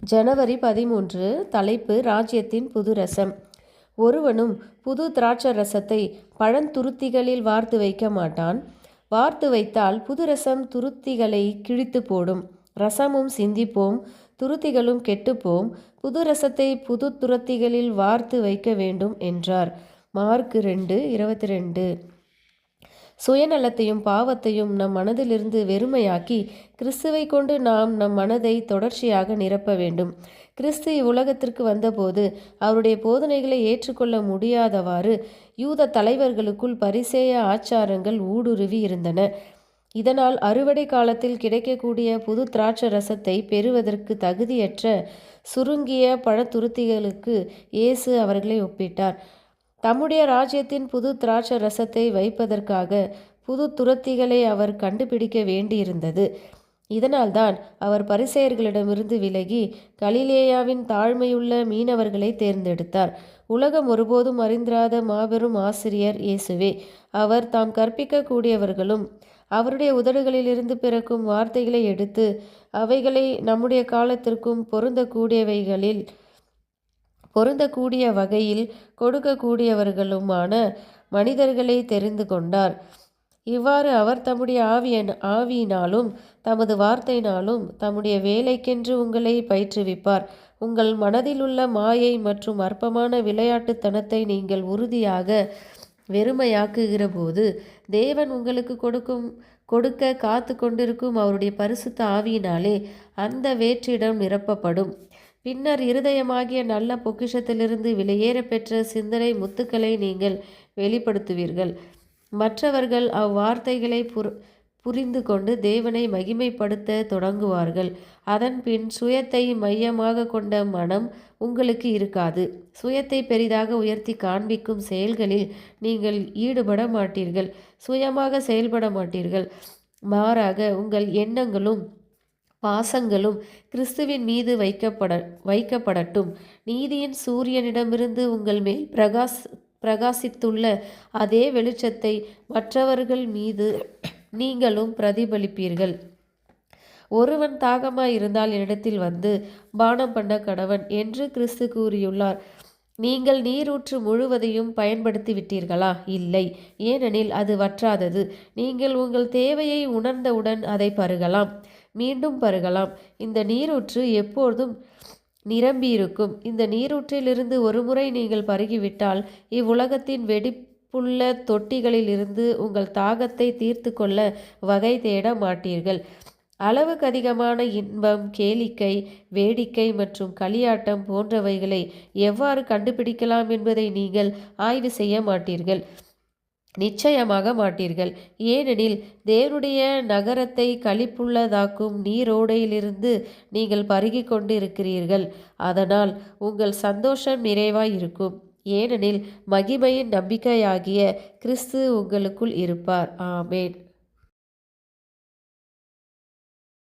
ஜனவரி 13. தலைப்பு ராஜ்யத்தின் புது ரசம். ஒருவனும் புது திராட்சை ரசத்தை பழந்துருத்திகளில் வார்த்து வைக்க மாட்டான். வார்த்து வைத்தால் புது ரசம் துருத்திகளை கிழித்து போடும், ரசமும் சிந்திப்போம், துருத்திகளும் கெட்டுப்போம். புது ரசத்தை புது துருத்திகளில் வார்த்து வைக்க வேண்டும் என்றார். மார்க் 2:22. சுயநலத்தையும் பாவத்தையும் நம் மனதிலிருந்து வெறுமையாக்கி கிறிஸ்துவை கொண்டு நாம் நம் மனதை தொடர்ச்சியாக நிரப்ப வேண்டும். கிறிஸ்து இவ்வுலகத்திற்கு வந்தபோது அவருடைய போதனைகளை ஏற்றுக்கொள்ள முடியாதவாறு யூத தலைவர்களுக்குள் பரிசேய ஆச்சாரங்கள் ஊடுருவி இருந்தன. இதனால் அறுவடை காலத்தில் கிடைக்கக்கூடிய புது திராட்சை ரசத்தை பெறுவதற்கு தகுதியற்ற சுருங்கிய பழத்துருத்திகளுக்கு இயேசு அவர்களை ஒப்பிட்டார். தம்முடைய ராஜ்யத்தின் புது திராட்சை ரசத்தை வைப்பதற்காக புது துரத்திகளை அவர் கண்டுபிடிக்க வேண்டியிருந்தது. இதனால்தான் அவர் பரிசேயர்களிடமிருந்து விலகி கலிலேயாவின் தாழ்மையுள்ள மீனவர்களை தேர்ந்தெடுத்தார். உலகம் ஒருபோதும் அறிந்திராத மாபெரும் ஆசிரியர் இயேசுவே. அவர் தாம் கற்பிக்கக்கூடியவர்களும் அவருடைய உதடுகளிலிருந்து பிறக்கும் வார்த்தைகளை எடுத்து அவைகளை நம்முடைய காலத்திற்கும் பொருந்தக்கூடிய வகையில் கொடுக்கக்கூடியவர்களுமான மனிதர்களை தெரிந்து கொண்டார். இவ்வாறு அவர் தம்முடைய ஆவியினாலும் தமது வார்த்தையினாலும் தம்முடைய வேலைக்கென்று உங்களை பயிற்றுவிப்பார். உங்கள் மனதிலுள்ள மாயை மற்றும் அற்பமான விளையாட்டுத்தனத்தை நீங்கள் உறுதியாக வெறுமையாக்குகிற போது தேவன் உங்களுக்கு கொடுக்க காத்து கொண்டிருக்கும் அவருடைய பரிசுத்த ஆவியினாலே அந்த வேற்றிடம் நிரப்பப்படும். பின்னர் இருதயமாகிய நல்ல பொக்கிஷத்திலிருந்து விலையேற பெற்ற சிந்தனை முத்துக்களை நீங்கள் வெளிப்படுத்துவீர்கள். மற்றவர்கள் அவ்வார்த்தைகளை புரிந்து கொண்டு தேவனை மகிமைப்படுத்த தொடங்குவார்கள். அதன் பின் சுயத்தை மையமாக கொண்ட மனம் உங்களுக்கு இருக்காது. சுயத்தை பெரிதாக உயர்த்தி காண்பிக்கும் செயல்களில் நீங்கள் ஈடுபட மாட்டீர்கள். சுயமாக செயல்பட மாட்டீர்கள். மாறாக உங்கள் எண்ணங்களும் பாசங்களும் கிறிஸ்துவின் மீது வைக்கப்படட்டும். நீதியின் சூரியனிடமிருந்து உங்கள் மேல் பிரகாசித்துள்ள அதே வெளிச்சத்தை மற்றவர்கள் மீது நீங்களும் பிரதிபலிப்பீர்கள். ஒருவன் தாகமாய் இருந்தால் என்னிடத்தில் வந்து பானம் பண்ண கடவன் என்று கிறிஸ்து கூறியுள்ளார். நீங்கள் நீரூற்று முழுவதையும் பயன்படுத்தி விட்டீர்களா? இல்லை, ஏனெனில் அது வற்றாதது. நீங்கள் உங்கள் தேவையை உணர்ந்தவுடன் அதை பருகலாம், மீண்டும் பருகலாம். இந்த நீரூற்று எப்போதும் நிரம்பியிருக்கும். இந்த நீரூற்றிலிருந்து ஒருமுறை நீங்கள் பருகிவிட்டால் இவ்வுலகத்தின் வெடிப்புள்ள தொட்டிகளிலிருந்து உங்கள் தாகத்தை தீர்த்து கொள்ள வகை தேட மாட்டீர்கள். அளவுக்கு அதிகமான இன்பம், கேளிக்கை, வேடிக்கை மற்றும் களியாட்டம் போன்றவைகளை எவ்வாறு கண்டுபிடிக்கலாம் என்பதை நீங்கள் ஆய்வு செய்ய மாட்டீர்கள். நிச்சயமாக மாட்டீர்கள். ஏனெனில் தேவனுடைய நகரத்தை களிப்புள்ளதாக்கும் நீரோடையிலிருந்து நீங்கள் பருகி கொண்டு இருக்கிறீர்கள். அதனால் உங்கள் சந்தோஷம் நிறைவாய் இருக்கும். ஏனெனில் மகிமையின் நம்பிக்கையாகிய கிறிஸ்து உங்களுக்குள் இருப்பார். ஆமேன்.